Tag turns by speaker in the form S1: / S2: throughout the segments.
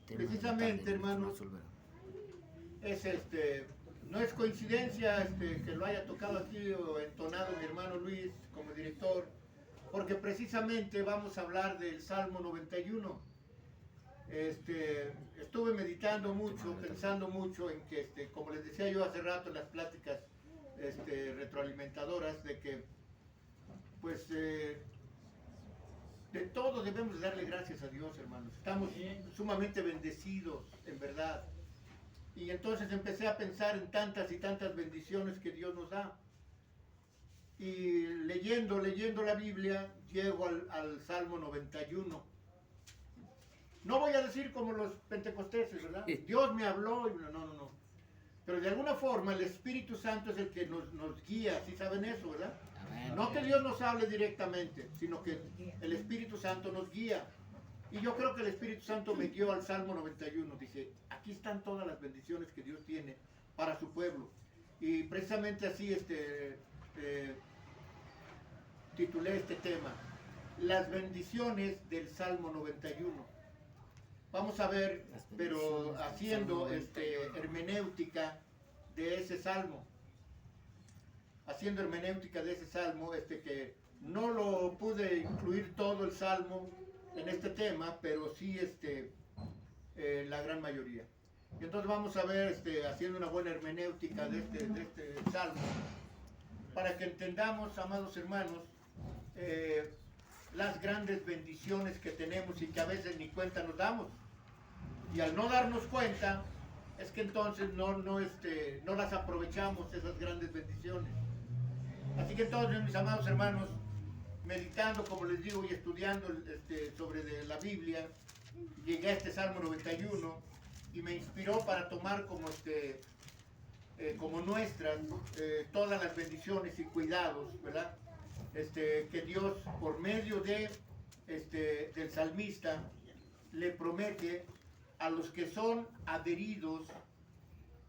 S1: Precisamente, hermanos, no es coincidencia que lo haya tocado aquí o entonado mi hermano Luis como director, porque precisamente vamos a hablar del Salmo 91. Estuve meditando mucho, pensando mucho en que, como les decía yo hace rato en las pláticas retroalimentadoras, de que, pues, de todo debemos darle gracias a Dios, hermanos. Estamos sumamente bendecidos, en verdad. Y entonces empecé a pensar en tantas y tantas bendiciones que Dios nos da. Y leyendo la Biblia, llego al Salmo 91. No voy a decir como los pentecosteses, ¿verdad? Dios me habló y no. Pero de alguna forma el Espíritu Santo es el que nos guía, ¿sí saben eso, verdad? Amén. No que Dios nos hable directamente, sino que el Espíritu Santo nos guía. Y yo creo que el Espíritu Santo me guió al Salmo 91. Dije, aquí están todas las bendiciones que Dios tiene para su pueblo. Y precisamente así titulé este tema, las bendiciones del Salmo 91. Vamos a ver, pero haciendo hermenéutica de ese salmo. Haciendo hermenéutica de ese salmo, que no lo pude incluir todo el salmo en este tema, pero sí la gran mayoría. Y entonces vamos a ver, haciendo una buena hermenéutica de este salmo, para que entendamos, amados hermanos, las grandes bendiciones que tenemos y que a veces ni cuenta nos damos. Y al no darnos cuenta, es que entonces no las aprovechamos, esas grandes bendiciones. Así que entonces, mis amados hermanos, meditando, como les digo, y estudiando sobre la Biblia, llegué a este Salmo 91 y me inspiró para tomar como nuestras todas las bendiciones y cuidados, ¿verdad? Que Dios, por medio del salmista, le promete a los que son adheridos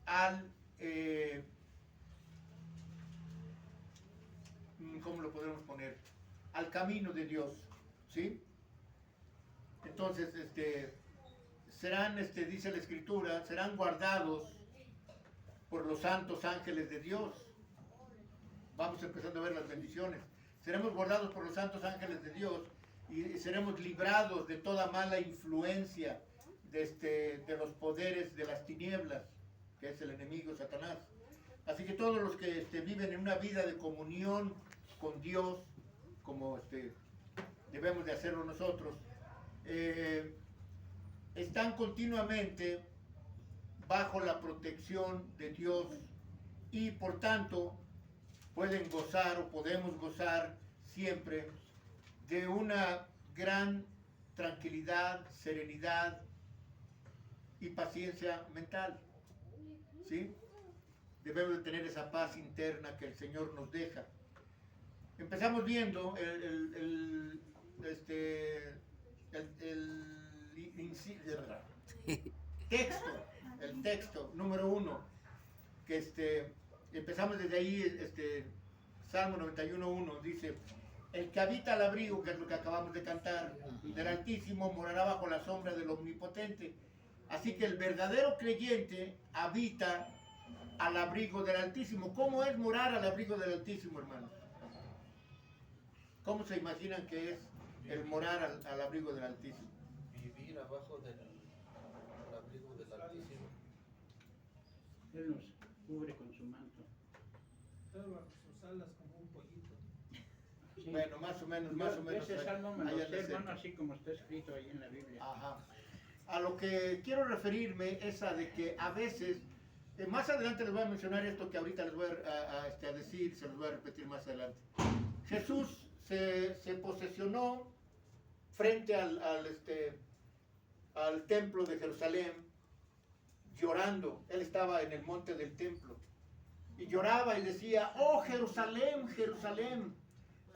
S1: al, ¿cómo lo podemos poner? Al camino de Dios, ¿sí? Entonces, serán, dice la Escritura, serán guardados por los santos ángeles de Dios. Vamos empezando a ver las bendiciones. Seremos guardados por los santos ángeles de Dios y seremos librados de toda mala influencia de los poderes de las tinieblas, que es el enemigo Satanás. Así que todos los que viven en una vida de comunión con Dios, como debemos de hacerlo nosotros, están continuamente bajo la protección de Dios y por tanto pueden gozar o podemos gozar siempre de una gran tranquilidad, serenidad y paciencia mental, ¿sí? Debemos de tener esa paz interna que el Señor nos deja. Empezamos viendo el texto número 1, que empezamos desde ahí, Salmo 91:1 dice: el que habita al abrigo, que es lo que acabamos de cantar, del Altísimo morará bajo la sombra del Omnipotente. Así que el verdadero creyente habita al abrigo del Altísimo. ¿Cómo es morar al abrigo del Altísimo, hermanos? ¿Cómo se imaginan que es el morar al abrigo del Altísimo?
S2: Vivir abajo del abrigo del Altísimo.
S3: Él nos cubre con su manto.
S4: Estar bajo sus alas como un pollito.
S3: Sí.
S1: Bueno, más o menos.
S3: Ese salmo me lo
S1: allá
S3: sé,
S1: de
S3: hermano,
S1: cerca.
S3: así como está escrito ahí en la Biblia.
S1: Ajá. A lo que quiero referirme es a de que a veces, más adelante les voy a mencionar esto que ahorita les voy a decir, se los voy a repetir más adelante. Jesús se posesionó frente al templo de Jerusalén, llorando. Él estaba en el monte del templo y lloraba y decía: oh Jerusalén, Jerusalén,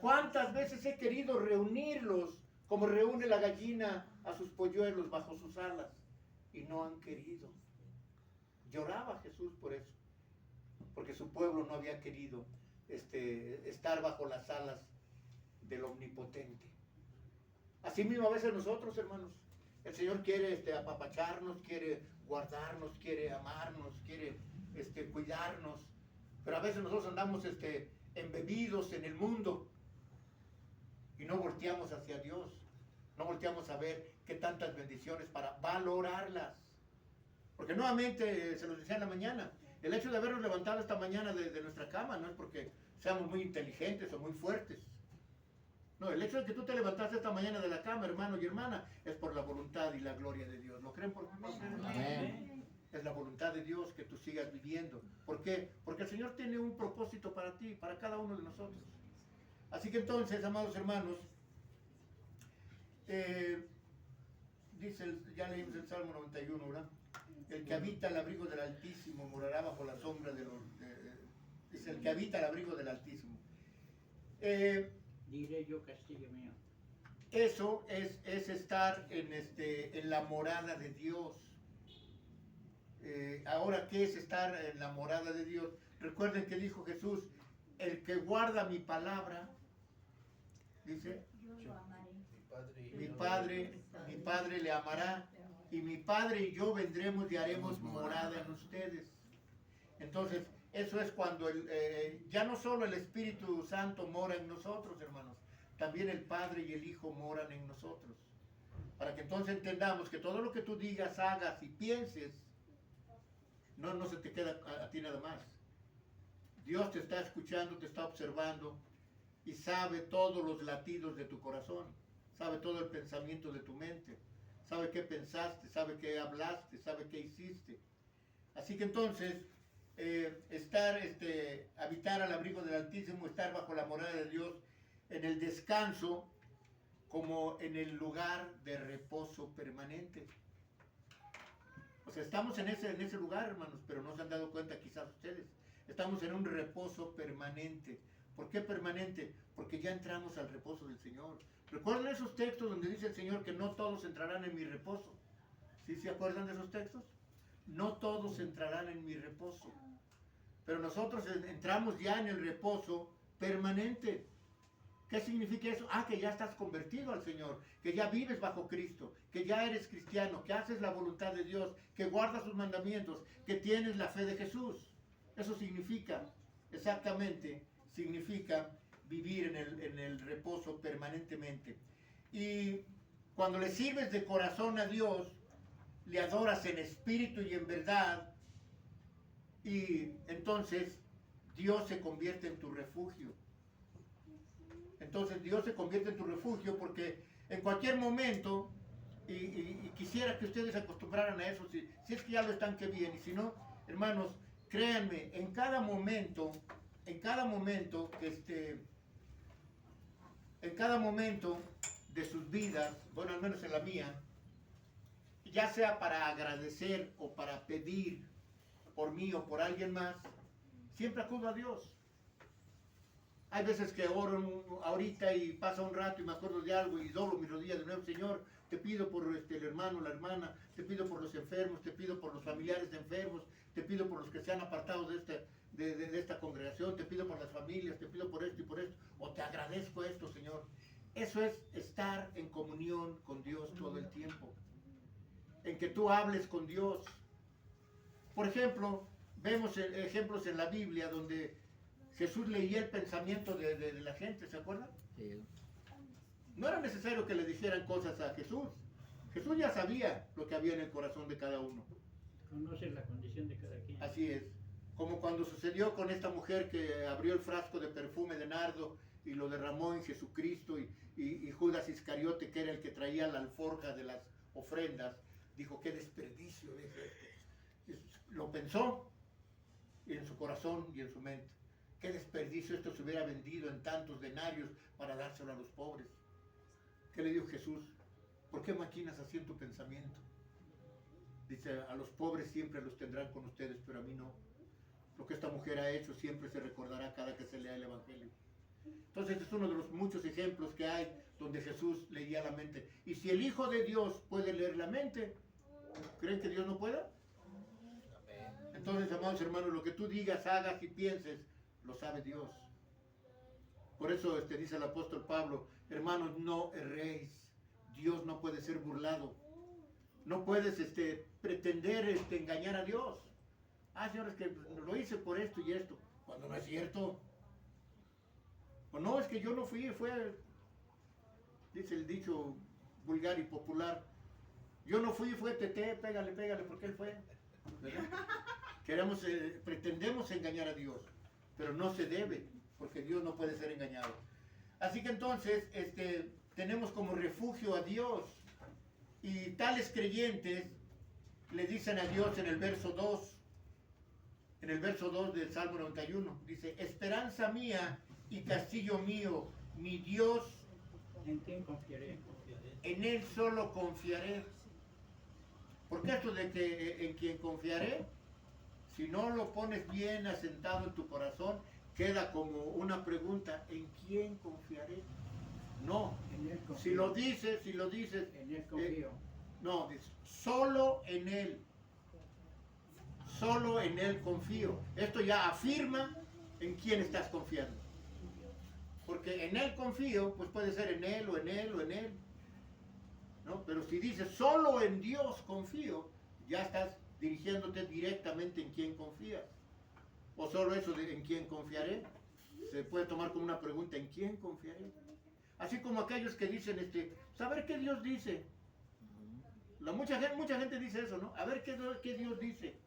S1: cuántas veces he querido reunirlos como reúne la gallina a sus polluelos bajo sus alas, y no han querido. Lloraba Jesús por eso, porque su pueblo no había querido estar bajo las alas del Omnipotente. Así mismo a veces nosotros, hermanos, El Señor quiere apapacharnos, quiere guardarnos, quiere amarnos, quiere cuidarnos. Pero a veces nosotros andamos embebidos en el mundo y no volteamos hacia Dios. No volteamos a ver qué tantas bendiciones para valorarlas. Porque nuevamente, se los decía en la mañana, el hecho de habernos levantado esta mañana de nuestra cama no es porque seamos muy inteligentes o muy fuertes. No, el hecho de que tú te levantaste esta mañana de la cama, hermano y hermana, es por la voluntad y la gloria de Dios. ¿Lo creen por favor?
S3: Amén.
S1: Es la voluntad de Dios que tú sigas viviendo. ¿Por qué? Porque el Señor tiene un propósito para ti, para cada uno de nosotros. Así que entonces, amados hermanos, ya leímos el Salmo 91, ¿verdad? El que habita el abrigo del Altísimo morará bajo la sombra dice el que habita el abrigo del Altísimo.
S3: Diré yo, castillo mío.
S1: Eso es estar en la morada de Dios. Ahora, ¿qué es estar en la morada de Dios? Recuerden que dijo Jesús, el que guarda mi palabra, dice,
S5: Yo lo amaré.
S1: mi Padre le amará, y mi Padre y yo vendremos y haremos morada en ustedes. Entonces, eso es cuando ya no solo el Espíritu Santo mora en nosotros, hermanos, también el Padre y el Hijo moran en nosotros. Para que entonces entendamos que todo lo que tú digas, hagas y pienses, no se te queda a ti nada más. Dios te está escuchando, te está observando y sabe todos los latidos de tu corazón, sabe todo el pensamiento de tu mente, sabe qué pensaste, sabe qué hablaste, sabe qué hiciste. Así que entonces, habitar al abrigo del Altísimo, estar bajo la morada de Dios, en el descanso, como en el lugar de reposo permanente. O sea, estamos en ese lugar, hermanos, pero no se han dado cuenta quizás ustedes. Estamos en un reposo permanente. ¿Por qué permanente? Porque ya entramos al reposo del Señor. ¿Recuerdan esos textos donde dice el Señor que no todos entrarán en mi reposo? ¿Sí se acuerdan de esos textos? No todos entrarán en mi reposo. Pero nosotros entramos ya en el reposo permanente. ¿Qué significa eso? Que ya estás convertido al Señor, que ya vives bajo Cristo, que ya eres cristiano, que haces la voluntad de Dios, que guardas sus mandamientos, que tienes la fe de Jesús. Eso significa, exactamente, significa vivir en el reposo permanentemente. Y cuando le sirves de corazón a Dios, le adoras en espíritu y en verdad, y entonces Dios se convierte en tu refugio. Entonces Dios se convierte en tu refugio porque en cualquier momento, y quisiera que ustedes se acostumbraran a eso, si es que ya lo están, qué bien, y si no, hermanos, créanme, en cada momento de sus vidas, bueno, al menos en la mía, ya sea para agradecer o para pedir por mí o por alguien más, siempre acudo a Dios. Hay veces que oro ahorita y pasa un rato y me acuerdo de algo y doblo mis rodillas de nuevo. Señor, te pido por el hermano, la hermana, te pido por los enfermos, te pido por los familiares de enfermos, te pido por los que se han apartado de esta congregación, te pido por las familias, te pido por esto y por esto, o te agradezco esto, Señor. Eso es estar en comunión con Dios todo el tiempo, en que tú hables con Dios. Por ejemplo, vemos ejemplos en la Biblia donde Jesús leía el pensamiento de la gente, ¿se acuerdan?
S2: Sí.
S1: No era necesario que le dijeran cosas a Jesús. Jesús ya sabía lo que había en el corazón de cada uno.
S3: Conoce la condición de cada quien.
S1: Así es. Como cuando sucedió con esta mujer que abrió el frasco de perfume de nardo y lo derramó en Jesucristo y Judas Iscariote, que era el que traía la alforja de las ofrendas, dijo, qué desperdicio. Lo pensó en su corazón y en su mente. Qué desperdicio, esto se hubiera vendido en tantos denarios para dárselo a los pobres. ¿Qué le dijo Jesús? ¿Por qué maquinas así en tu pensamiento? Dice, a los pobres siempre los tendrán con ustedes, pero a mí no. Lo que esta mujer ha hecho siempre se recordará cada que se lea el Evangelio. Entonces es uno de los muchos ejemplos que hay donde Jesús leía la mente. Y si el Hijo de Dios puede leer la mente, ¿creen que Dios no pueda? Entonces, amados hermanos, lo que tú digas, hagas y pienses, lo sabe Dios. Por eso dice el apóstol Pablo, hermanos, no erréis. Dios no puede ser burlado. No puedes pretender engañar a Dios. Ah, Señor, es que lo hice por esto y esto. Cuando no es cierto. O no, es que yo no fui, dice el dicho vulgar y popular. Yo no fui, fue Tete, pégale, porque él fue. ¿Verdad? Pretendemos engañar a Dios, pero no se debe, porque Dios no puede ser engañado. Así que entonces, tenemos como refugio a Dios. Y tales creyentes le dicen a Dios en el verso 2 del Salmo 91, dice, esperanza mía y castillo mío, mi Dios,
S3: ¿En quién confiaré?
S1: en Él solo confiaré. Porque esto de que en quien confiaré, si no lo pones bien asentado en tu corazón, queda como una pregunta, ¿en quién confiaré? No,
S3: En Él confío.
S1: si lo dices,
S3: En Él confío.
S1: no, dice, solo en Él confío. Esto ya afirma en quién estás confiando. Porque en Él confío, pues puede ser en Él o en Él o en Él. ¿No? Pero si dices solo en Dios confío, ya estás dirigiéndote directamente en quién confías. O solo eso de en quién confiaré, se puede tomar como una pregunta, ¿en quién confiaré? Así como aquellos que dicen, saber qué Dios dice. Mucha gente dice eso, ¿no? A ver qué Dios dice.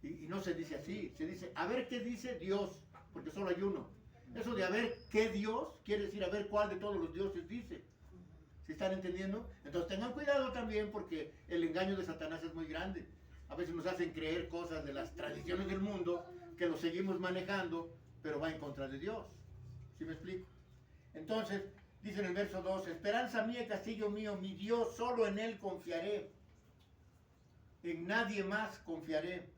S1: Y no se dice así, se dice, a ver qué dice Dios, porque solo hay uno. Eso de a ver qué Dios, quiere decir a ver cuál de todos los dioses dice. ¿Sí están entendiendo? Entonces tengan cuidado también porque el engaño de Satanás es muy grande. A veces nos hacen creer cosas de las tradiciones del mundo que lo seguimos manejando, pero va en contra de Dios. ¿Sí me explico? Entonces, dice en el verso 2, esperanza mía, castillo mío, mi Dios, solo en Él confiaré. En nadie más confiaré.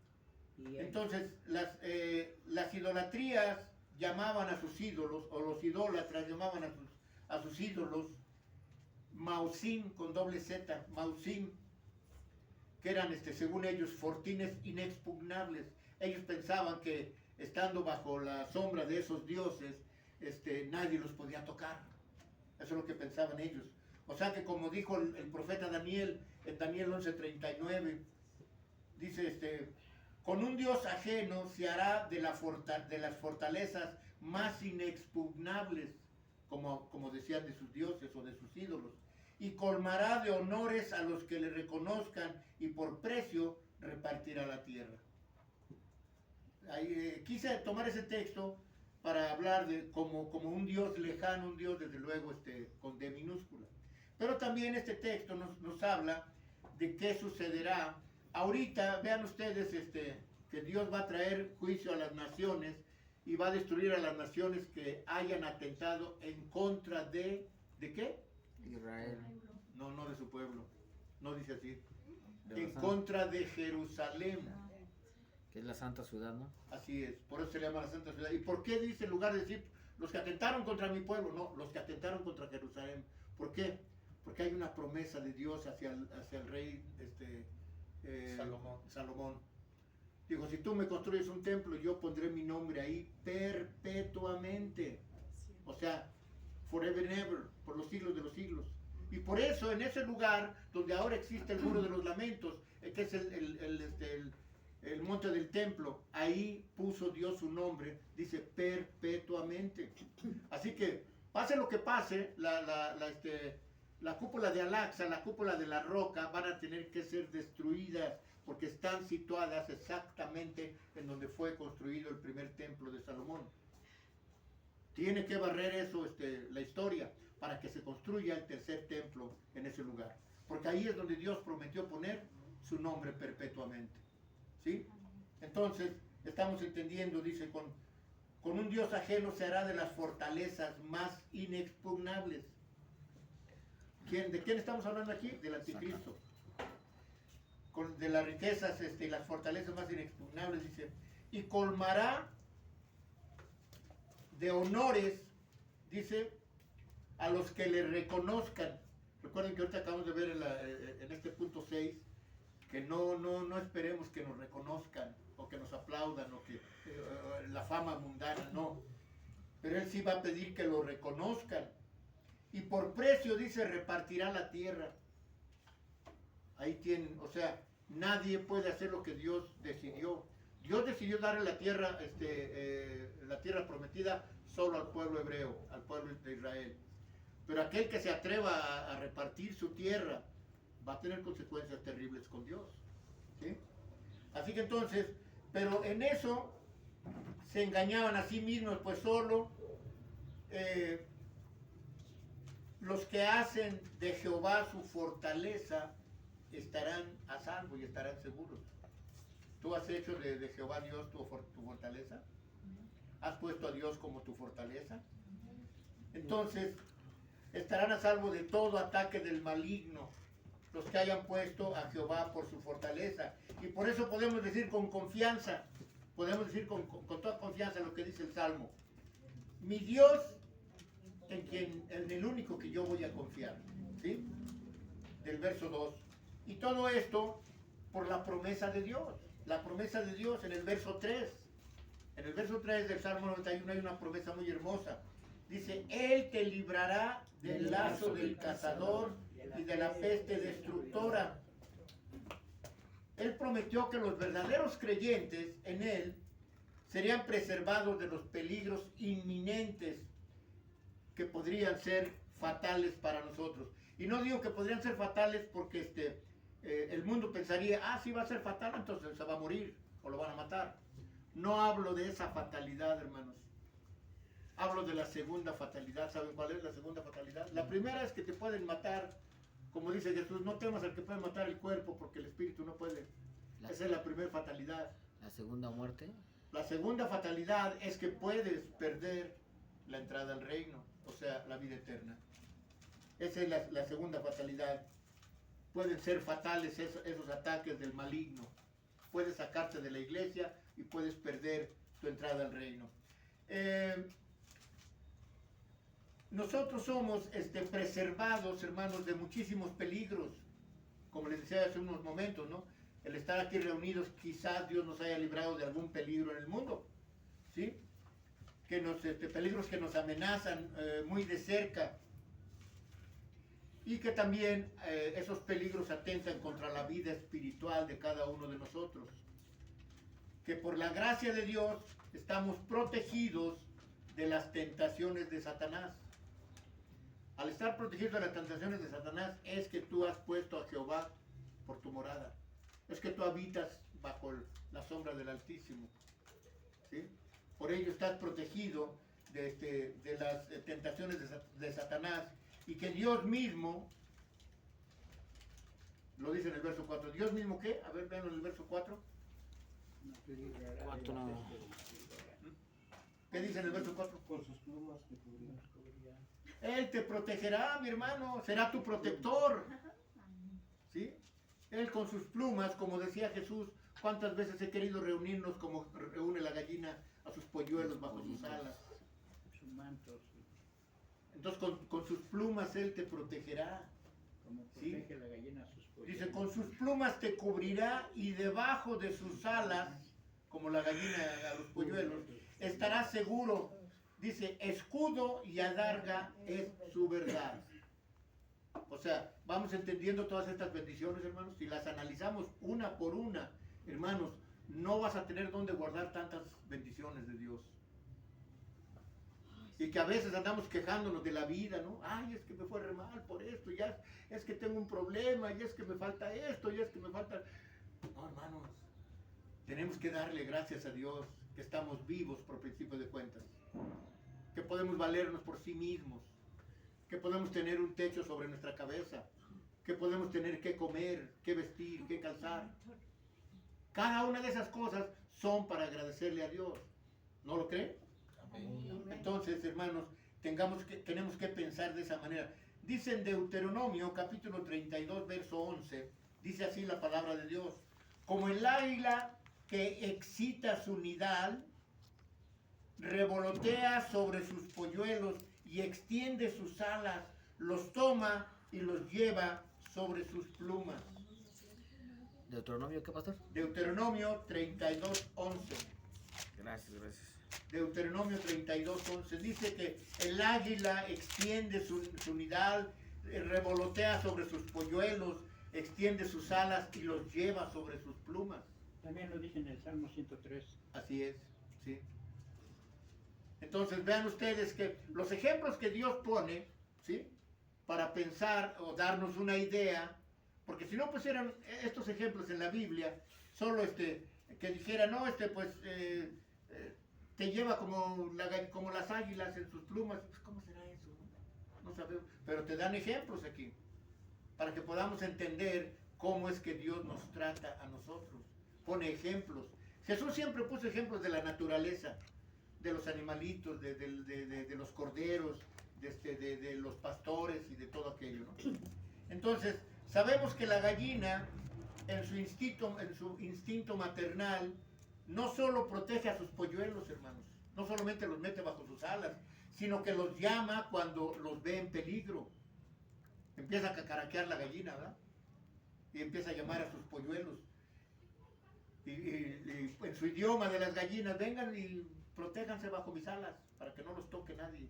S1: Entonces, las idolatrías llamaban a sus ídolos, o los idólatras llamaban a sus ídolos, Mausim, con doble Z, Mausim, que eran, según ellos, fortines inexpugnables. Ellos pensaban que, estando bajo la sombra de esos dioses, nadie los podía tocar. Eso es lo que pensaban ellos. O sea que, como dijo el profeta Daniel, en Daniel 11:39, dice, con un Dios ajeno se hará de las fortalezas más inexpugnables, como decían de sus dioses o de sus ídolos, y colmará de honores a los que le reconozcan y por precio repartirá la tierra. Quise tomar ese texto para hablar de como un Dios lejano, un Dios desde luego con D minúscula. Pero también este texto nos habla de qué sucederá. Ahorita vean ustedes que Dios va a traer juicio a las naciones y va a destruir a las naciones que hayan atentado en contra ¿de qué?
S5: Israel.
S1: No de su pueblo, no dice así.
S5: De
S1: En
S5: la
S1: contra de Jerusalén.
S5: que es la santa ciudad, ¿no?
S1: Así es, por eso se le llama la Santa Ciudad. ¿Y por qué dice en lugar de decir los que atentaron contra mi pueblo? No, los que atentaron contra Jerusalén. ¿Por qué? Porque hay una promesa de Dios hacia el rey Salomón. Dijo, si tú me construyes un templo, yo pondré mi nombre ahí perpetuamente. O sea, forever and ever, por los siglos de los siglos. Y por eso en ese lugar donde ahora existe el muro de los lamentos, que es el monte del templo, ahí puso Dios su nombre, dice perpetuamente. Así que pase lo que pase, la cúpula de Al-Aqsa, la cúpula de la roca van a tener que ser destruidas porque están situadas exactamente en donde fue construido el primer templo de Salomón. Tiene que barrer eso la historia para que se construya el tercer templo en ese lugar. Porque ahí es donde Dios prometió poner su nombre perpetuamente. ¿Sí? Entonces, estamos entendiendo, dice, con un Dios ajeno se hará de las fortalezas más inexpugnables. ¿De quién estamos hablando aquí? Del anticristo. De las riquezas y las fortalezas más inexpugnables, dice, y colmará de honores, dice, a los que le reconozcan. Recuerden que ahorita acabamos de ver en este punto 6, que no esperemos que nos reconozcan, o que nos aplaudan, o que la fama mundana, no. Pero Él sí va a pedir que lo reconozcan. Y por precio, dice, repartirá la tierra. Ahí tienen, o sea, nadie puede hacer lo que Dios decidió. Dios decidió darle la tierra prometida solo al pueblo hebreo, al pueblo de Israel. Pero aquel que se atreva a repartir su tierra va a tener consecuencias terribles con Dios. ¿Sí? Así que entonces, pero en eso se engañaban a sí mismos, pues solo los que hacen de Jehová su fortaleza estarán a salvo y estarán seguros. ¿Tú has hecho de Jehová Dios tu fortaleza? ¿Has puesto a Dios como tu fortaleza? Entonces, estarán a salvo de todo ataque del maligno, los que hayan puesto a Jehová por su fortaleza. Y por eso podemos decir con confianza, podemos decir con toda confianza lo que dice el Salmo. Mi Dios, en el único que yo voy a confiar. ¿Sí? Del verso 2. Y todo esto por la promesa de Dios. La promesa de Dios en el verso 3. En el verso 3 del Salmo 91 hay una promesa muy hermosa. Dice, Él te librará del lazo del cazador y de la peste destructora. Él prometió que los verdaderos creyentes en Él serían preservados de los peligros inminentes que podrían ser fatales para nosotros. Y no digo que podrían ser fatales porque el mundo pensaría, sí va a ser fatal, entonces se va a morir o lo van a matar. No hablo de esa fatalidad, hermanos. Hablo de la segunda fatalidad. ¿Saben cuál es la segunda fatalidad? La primera es que te pueden matar, como dice Jesús, no temas al que puede matar el cuerpo porque el espíritu no puede. Esa es la primera fatalidad.
S5: La segunda muerte.
S1: La segunda fatalidad es que puedes perder la entrada al reino, o sea, la vida eterna. Esa es la segunda fatalidad. Pueden ser fatales esos ataques del maligno. Puedes sacarte de la iglesia y puedes perder tu entrada al reino. Nosotros somos preservados, hermanos, de muchísimos peligros. Como les decía hace unos momentos, ¿no? El estar aquí reunidos, quizás Dios nos haya librado de algún peligro en el mundo. ¿Sí? Peligros que nos amenazan muy de cerca. Y que también esos peligros atentan contra la vida espiritual de cada uno de nosotros. Que por la gracia de Dios estamos protegidos de las tentaciones de Satanás. Al estar protegido de las tentaciones de Satanás es que tú has puesto a Jehová por tu morada. Es que tú habitas bajo la sombra del Altísimo. ¿Sí? Por ello estás protegido de las tentaciones de Satanás. Y que Dios mismo, lo dice en el verso 4, ¿Dios mismo qué? A ver, vean en el verso 4. ¿Qué dice en el verso 4?
S3: Con sus plumas te cubrirá.
S1: Él te protegerá, mi hermano, será tu protector. ¿Sí? Él con sus plumas, como decía Jesús, ¿cuántas veces he querido reunirnos como reúne la gallina a sus polluelos bajo sus alas?
S3: Sus mantos.
S1: Entonces con sus plumas Él te protegerá.
S3: Como
S1: ¿Sí?
S3: protege la gallina a sus polluelos.
S1: Dice, con sus plumas te cubrirá y debajo de sus alas, como la gallina a los polluelos, estarás seguro. Dice, escudo y adarga es su verdad. O sea, vamos entendiendo todas estas bendiciones, hermanos. Si las analizamos una por una, hermanos, no vas a tener dónde guardar tantas bendiciones de Dios. Y que a veces andamos quejándonos de la vida, ¿no? Ay, es que me fue re mal por esto, ya es que tengo un problema, y es que me falta esto, y es que me falta... No, hermanos, tenemos que darle gracias a Dios que estamos vivos por principio de cuentas, que podemos valernos por sí mismos, que podemos tener un techo sobre nuestra cabeza, que podemos tener que comer, que vestir, que calzar. Cada una de esas cosas son para agradecerle a Dios. ¿No lo creen? Entonces, hermanos, tenemos que pensar de esa manera. Dice en Deuteronomio, capítulo 32, verso 11, dice así la palabra de Dios: como el águila que excita su nidal, revolotea sobre sus polluelos y extiende sus alas, los toma y los lleva sobre sus plumas.
S5: ¿Deuteronomio qué, pastor?
S1: Deuteronomio 32, 11.
S5: Gracias.
S1: Deuteronomio 32:11 dice que el águila extiende su nidal, revolotea sobre sus polluelos, extiende sus alas y los lleva sobre sus plumas.
S3: También lo dice en el Salmo 103.
S1: Así es, ¿sí? Entonces vean ustedes que los ejemplos que Dios pone, ¿sí? Para pensar o darnos una idea, porque si no pusieran estos ejemplos en la Biblia, solo que dijera, no, te lleva como las águilas en sus plumas, pues ¿cómo será eso? No sabemos, pero te dan ejemplos aquí, para que podamos entender cómo es que Dios nos trata a nosotros. Pone ejemplos. Jesús siempre puso ejemplos de la naturaleza, de los animalitos, de los corderos, de los pastores y de todo aquello, ¿no? Entonces, sabemos que la gallina, en su instinto maternal, no solo protege a sus polluelos, hermanos, no solamente los mete bajo sus alas, sino que los llama cuando los ve en peligro. Empieza a cacaraquear la gallina, ¿verdad? Y empieza a llamar a sus polluelos. Y en su idioma de las gallinas, vengan y protéjanse bajo mis alas para que no los toque nadie.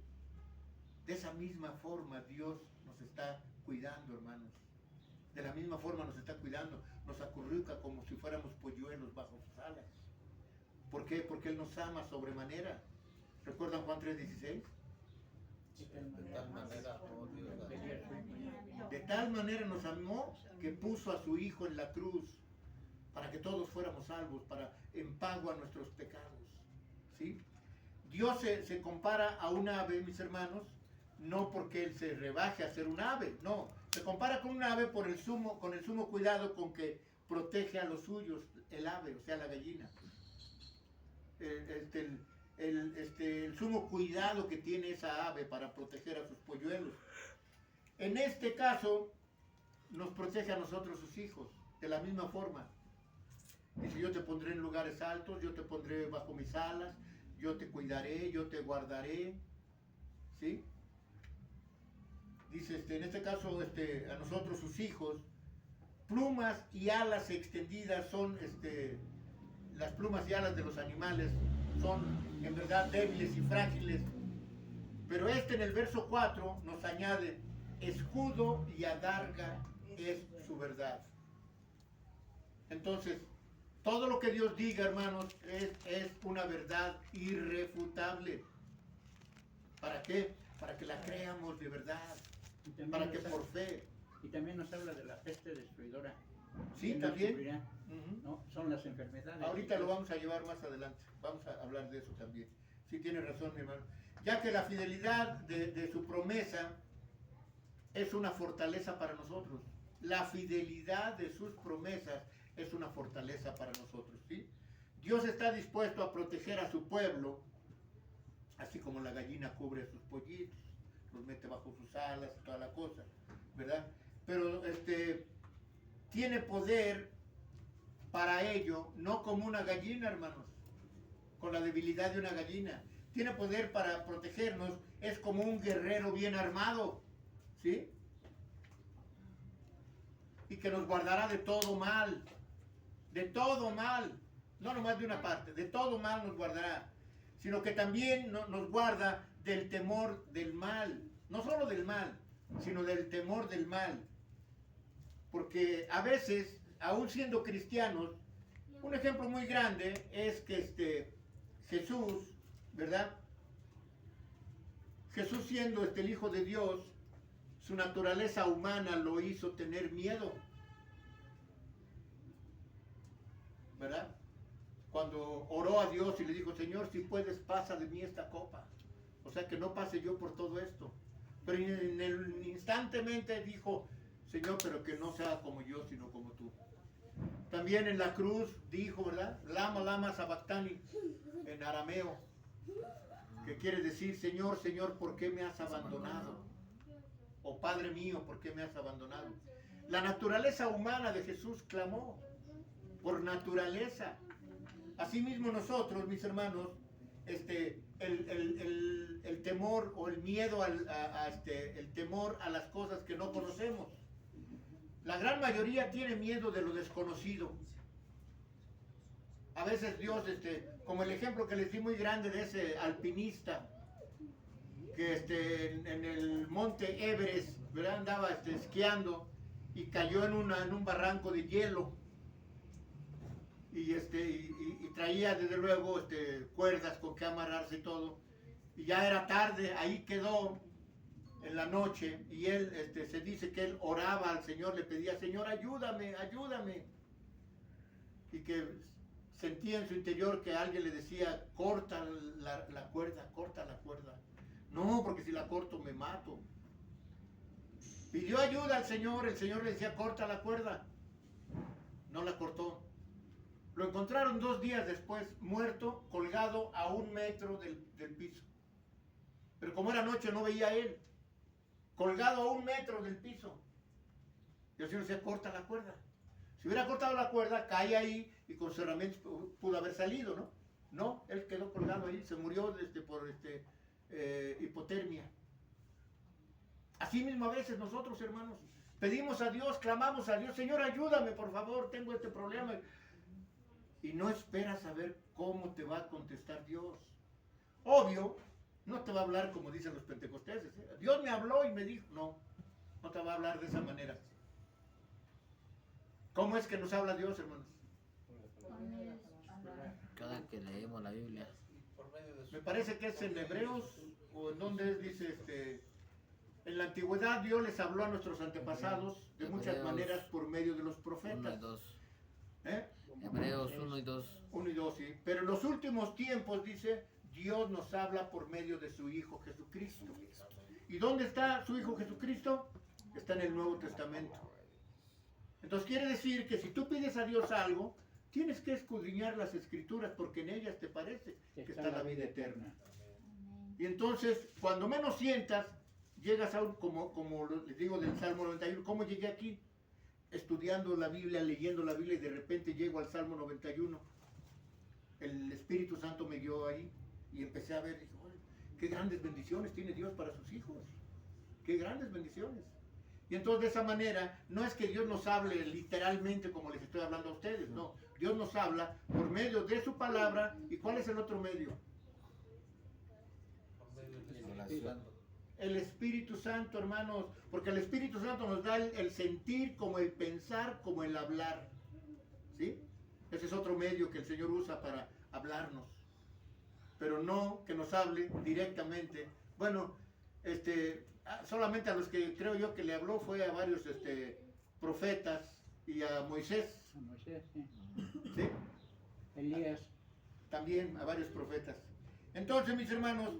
S1: De esa misma forma Dios nos está cuidando, hermanos. De la misma forma nos está cuidando. Nos acurruca como si fuéramos polluelos bajo sus alas. ¿Por qué? Porque Él nos ama sobremanera. ¿Recuerdan Juan 3:16?
S2: De tal manera, oh Dios,
S1: De tal manera nos amó que puso a su Hijo en la cruz para que todos fuéramos salvos, en pago a nuestros pecados. ¿Sí? Dios se compara a un ave, mis hermanos, no porque Él se rebaje a ser un ave, no. Se compara con un ave con el sumo cuidado con que protege a los suyos, el ave, o sea, la gallina. El sumo cuidado que tiene esa ave para proteger a sus polluelos. En este caso, nos protege a nosotros, sus hijos, de la misma forma. Dice, yo te pondré en lugares altos, yo te pondré bajo mis alas, yo te cuidaré, yo te guardaré. ¿Sí? Dice, en este caso, a nosotros, sus hijos, plumas y alas extendidas son, las plumas y alas de los animales son en verdad débiles y frágiles. Pero en el verso 4 nos añade, escudo y adarga es su verdad. Entonces, todo lo que Dios diga, hermanos, es una verdad irrefutable. ¿Para qué? Para que la creamos de verdad. Para que por fe.
S3: Y también nos habla de la peste destruidora.
S1: Sí,
S3: que nos
S1: también.
S3: cubrirá,
S1: Ujú.
S3: ¿no? Son las enfermedades.
S1: Ahorita lo vamos a llevar más adelante. Vamos a hablar de eso también. Sí, tiene razón, mi hermano. Ya que la fidelidad de su promesa es una fortaleza para nosotros. La fidelidad de sus promesas es una fortaleza para nosotros, ¿sí? Dios está dispuesto a proteger a su pueblo, así como la gallina cubre a sus pollitos, los mete bajo sus alas y toda la cosa, ¿verdad? Pero tiene poder para ello, no como una gallina, hermanos, con la debilidad de una gallina. Tiene poder para protegernos, es como un guerrero bien armado, ¿sí? Y que nos guardará de todo mal, no nomás de una parte, de todo mal nos guardará, sino que también nos guarda del temor del mal, no solo del mal, sino del temor del mal. Porque a veces, aún siendo cristianos, un ejemplo muy grande es que Jesús, ¿verdad? Jesús siendo el Hijo de Dios, su naturaleza humana lo hizo tener miedo, ¿verdad? Cuando oró a Dios y le dijo, Señor, si puedes, pasa de mí esta copa. O sea, que no pase yo por todo esto. Pero instantemente dijo, Señor, pero que no sea como yo, sino como tú. También en la cruz dijo, ¿verdad? Lama, lama, sabactani, en arameo, que quiere decir, Señor, Señor, ¿por qué me has abandonado? O Padre mío, ¿por qué me has abandonado? La naturaleza humana de Jesús clamó, por naturaleza. Asimismo nosotros, mis hermanos, el temor o el miedo, el temor a las cosas que no conocemos. La gran mayoría tiene miedo de lo desconocido. A veces Dios, como el ejemplo que les di muy grande de ese alpinista, que en el monte Everest, ¿verdad? Andaba esquiando y cayó en un barranco de hielo. Y traía desde luego cuerdas con que amarrarse y todo. Y ya era tarde, ahí quedó en la noche. Y él, se dice que él oraba al Señor, le pedía, Señor, ayúdame, ayúdame. Y que sentía en su interior que alguien le decía, corta la cuerda, corta la cuerda. No, porque si la corto me mato. Pidió ayuda al Señor, el Señor le decía, corta la cuerda. No la cortó. Lo encontraron 2 días después, muerto, colgado a 1 metro del piso. Pero como era noche no veía a él. Colgado a 1 metro del piso. Y el Señor decía, corta la cuerda. Si hubiera cortado la cuerda, cae ahí y con sus herramientas pudo haber salido, ¿no? No, él quedó colgado ahí, se murió por hipotermia. Así mismo a veces nosotros, hermanos, pedimos a Dios, clamamos a Dios, Señor, ayúdame, por favor, tengo este problema. Y no esperas a ver cómo te va a contestar Dios. Obvio, no te va a hablar como dicen los pentecosteses. Dios me habló y me dijo, no te va a hablar de esa manera. ¿Cómo es que nos habla Dios, hermanos?
S5: Cada que leemos la Biblia.
S2: Por medio de su...
S1: Me parece que es en Hebreos, o en donde dice, en la antigüedad Dios les habló a nuestros antepasados de muchas
S5: Hebreos
S1: maneras por medio de los
S5: 1 y
S1: profetas.
S5: 2.
S1: ¿Eh?
S5: Hebreos 1 y 2.
S1: 1 y 2, sí. Pero en los últimos tiempos, dice, Dios nos habla por medio de su Hijo Jesucristo. ¿Y dónde está su Hijo Jesucristo? Está en el Nuevo Testamento. Entonces quiere decir que si tú pides a Dios algo, tienes que escudriñar las Escrituras porque en ellas te parece que está la vida eterna. Y entonces, cuando menos sientas, llegas a un, como les digo del Salmo 91, ¿cómo llegué aquí? Estudiando la Biblia, leyendo la Biblia y de repente llego al Salmo 91. El Espíritu Santo me guió ahí y empecé a ver, dije, qué grandes bendiciones tiene Dios para sus hijos. Qué grandes bendiciones. Y entonces de esa manera, no es que Dios nos hable literalmente como les estoy hablando a ustedes, no. Dios nos habla por medio de su palabra. ¿Y cuál es el otro medio?
S2: Por medio del Espíritu
S5: Relación.
S2: Santo.
S1: El Espíritu Santo, hermanos, porque el Espíritu Santo nos da el sentir, como el pensar, como el hablar. ¿Sí? Ese es otro medio que el Señor usa para hablarnos. Pero no que nos hable directamente. Bueno, solamente a los que creo yo que le habló fue a varios profetas y a Moisés.
S3: A Moisés, sí.
S1: ¿Sí?
S3: Elías.
S1: También a varios profetas. Entonces, mis hermanos,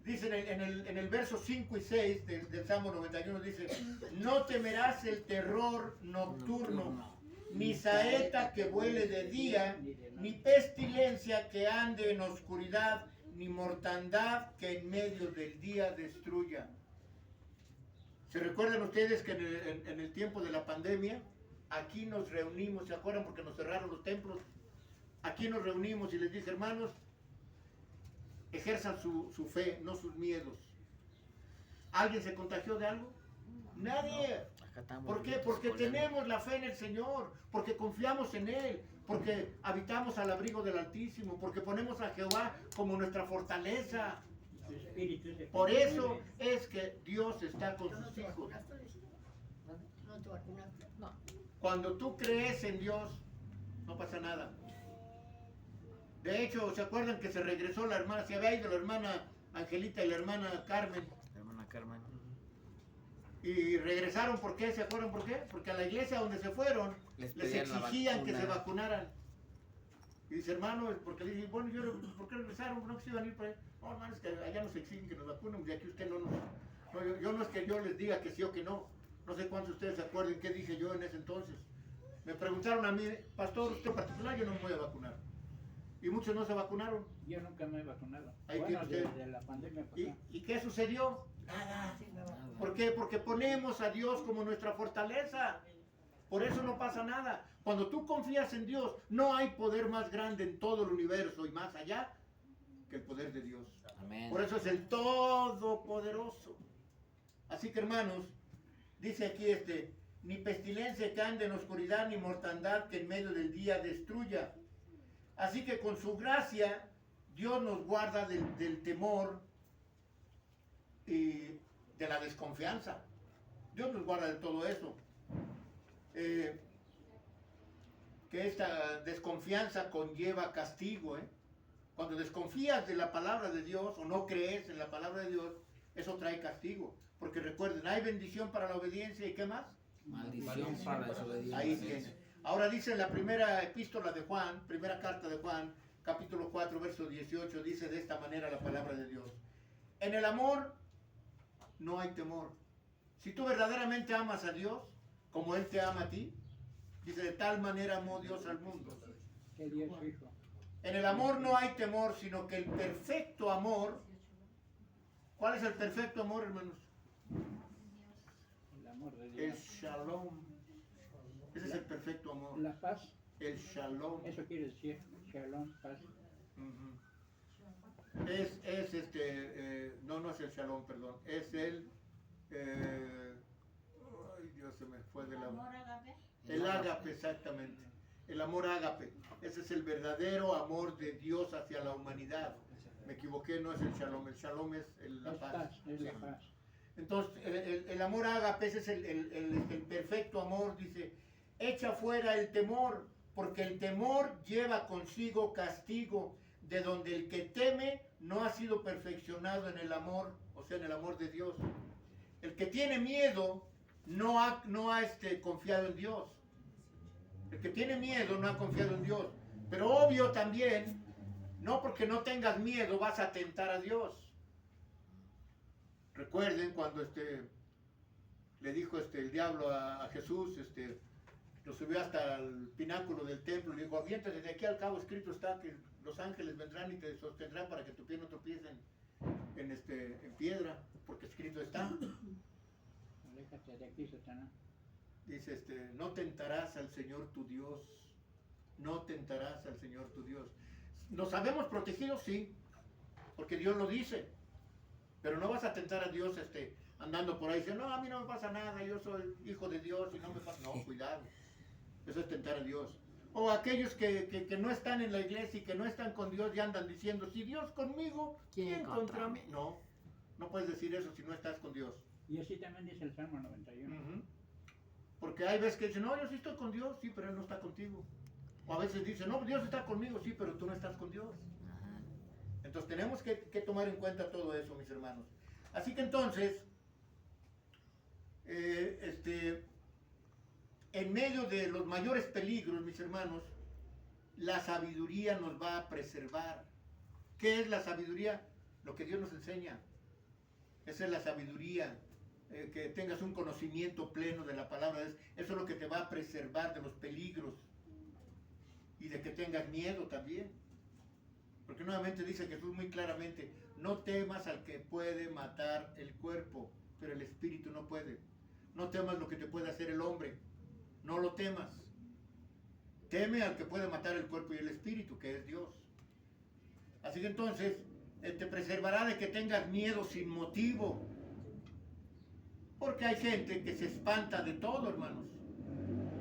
S1: dicen en el verso 5 y 6 del Salmo 91, dice, no temerás el terror nocturno, ni saeta que vuele de día, ni pestilencia que ande en oscuridad, ni mortandad que en medio del día destruya. ¿Se recuerdan ustedes que en el tiempo de la pandemia, aquí nos reunimos, ¿se acuerdan? Porque nos cerraron los templos. Aquí nos reunimos y les dije, hermanos, ejerzan su fe, no sus miedos. ¿Alguien se contagió de algo? Nadie.
S5: Acá estamos.
S1: ¿Por qué? Porque tenemos la fe en el Señor, porque confiamos en Él, porque habitamos al abrigo del Altísimo, porque ponemos a Jehová como nuestra fortaleza.
S3: Su espíritu se
S1: Por eso
S3: conmueve.
S1: es que Dios está con sus hijos.
S6: ¿No te vacunaste?
S5: No.
S1: Cuando tú crees en Dios, no pasa nada. De hecho, ¿se acuerdan que se regresó la hermana? Se había ido la hermana Angelita y la hermana Carmen.
S5: Hermana Carmen.
S1: Y regresaron, ¿por qué? ¿Se acuerdan por qué? Porque a la iglesia donde se fueron,
S5: Les
S1: les
S5: pedían la
S1: exigían que se
S5: vacuna.
S1: vacunaran. Y dice, hermano, porque le dije, bueno, ¿por qué regresaron? ¿No que se iban a ir por ahí? No, hermano, es que allá nos exigen que nos vacunemos y aquí usted no nos... No, yo no es que yo les diga que sí o que no. No sé cuántos de ustedes se acuerden qué dije yo en ese entonces. Me preguntaron a mí, pastor, usted en particular, yo no me voy a vacunar. Y muchos no se vacunaron.
S3: Yo nunca me he vacunado.
S1: Ahí
S3: Bueno,
S1: tiene usted.
S3: desde la pandemia para acá.
S1: ¿Y qué sucedió? Nada.
S6: Sí, me vacunaste.
S1: ¿Por qué? Porque ponemos a Dios como nuestra fortaleza. Por eso no pasa nada. Cuando tú confías en Dios, no hay poder más grande en todo el universo y más allá que el poder de Dios.
S5: Amén.
S1: Por eso es el Todopoderoso. Así que, hermanos, dice aquí ni pestilencia que ande en oscuridad, ni mortandad que en medio del día destruya. Así que con su gracia, Dios nos guarda del temor y de la desconfianza. Dios nos guarda de todo eso. que esta desconfianza conlleva castigo. Cuando desconfías de la palabra de Dios o no crees en la palabra de Dios, eso trae castigo. Porque recuerden, hay bendición para la obediencia y ¿qué más?
S5: Maldición para la desobediencia.
S1: Ahí tiene. Ahora dice en la primera epístola de Juan, primera carta de Juan, capítulo 4, verso 18, dice de esta manera la palabra de Dios. En el amor no hay temor. Si tú verdaderamente amas a Dios, como Él te ama a ti, dice, de tal manera amó Dios al mundo.
S3: Que Dios hijo.
S1: En el amor no hay temor, sino que el perfecto amor, ¿cuál es el perfecto amor, hermanos?
S3: El amor de
S1: El
S3: Dios.
S1: shalom. Ese es el perfecto amor.
S3: La paz.
S1: El shalom.
S3: Eso quiere decir shalom, paz.
S1: Ujú. No es el shalom, perdón. Es el, ay Dios, se me fue de la... El ágape, exactamente. El amor ágape. Ese es el verdadero amor de Dios hacia la humanidad. Me equivoqué, no es el shalom. El shalom es la
S3: Es
S1: paz.
S3: paz, es la
S1: Sí.
S3: paz.
S1: Entonces, el amor ágape, ese es el perfecto amor, dice, echa fuera el temor, porque el temor lleva consigo castigo, de donde el que teme no ha sido perfeccionado en el amor, o sea, en el amor de Dios. El que tiene miedo no ha confiado en Dios. El que tiene miedo no ha confiado en Dios. Pero obvio también, no porque no tengas miedo vas a tentar a Dios. Recuerden cuando le dijo el diablo a Jesús, lo subió hasta el pináculo del templo y le dijo, aviéntate de aquí al cabo, escrito está que los ángeles vendrán y te sostendrán para que tu pie no tropiece en piedra, porque escrito está.
S3: Aléjate de aquí, Satanás.
S1: Dice, no tentarás al Señor tu Dios, no tentarás al Señor tu Dios. ¿Nos sabemos protegidos? Sí, porque Dios lo dice. Pero no vas a tentar a Dios andando por ahí diciendo, no, a mí no me pasa nada, yo soy hijo de Dios y no me pasa. No, cuidado. Eso es tentar a Dios. O aquellos que no están en la iglesia y que no están con Dios y andan diciendo, si Dios conmigo, ¿quién contra mí? No, no puedes decir eso si no estás con Dios.
S3: Y así también dice el Salmo 91.
S1: Ujú. Porque hay veces que dicen, no, yo sí estoy con Dios, sí, pero Él no está contigo. O a veces dicen, no, Dios está conmigo, sí, pero tú no estás con Dios. Entonces tenemos que tomar en cuenta todo eso, mis hermanos. Así que entonces, en medio de los mayores peligros, mis hermanos, la sabiduría nos va a preservar. ¿Qué es la sabiduría? Lo que Dios nos enseña. Esa es la sabiduría. Que tengas un conocimiento pleno de la palabra. Eso es lo que te va a preservar de los peligros. Y de que tengas miedo también. Porque nuevamente dice Jesús muy claramente, no temas al que puede matar el cuerpo, pero el espíritu no puede. No temas lo que te puede hacer el hombre. No lo temas. Teme al que puede matar el cuerpo y el espíritu, que es Dios. Así que entonces, te preservará de que tengas miedo sin motivo. Porque hay gente que se espanta de todo, hermanos.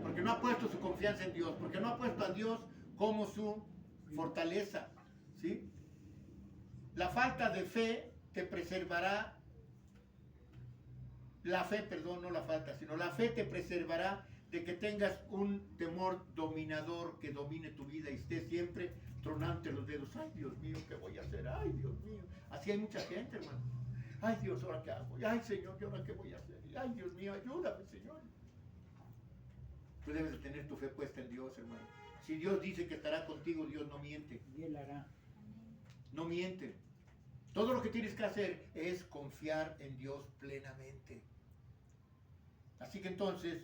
S1: Porque no ha puesto su confianza en Dios. Porque no ha puesto a Dios como su fortaleza. ¿Sí? La falta de fe te preservará. La fe, perdón, no la falta, sino la fe te preservará de que tengas un temor dominador que domine tu vida y estés siempre tronante los dedos. Ay, Dios mío, ¿qué voy a hacer? Ay, Dios mío. Así hay mucha gente, hermano. Ay, Dios, ¿ahora qué hago? Ay, Señor, ¿y ahora qué voy a hacer? Ay, Dios mío, ayúdame, Señor. Tú debes de tener tu fe puesta en Dios, hermano. Si Dios dice que estará contigo, Dios no miente.
S3: Y Él hará.
S1: No miente. Todo lo que tienes que hacer es confiar en Dios plenamente. Así que entonces,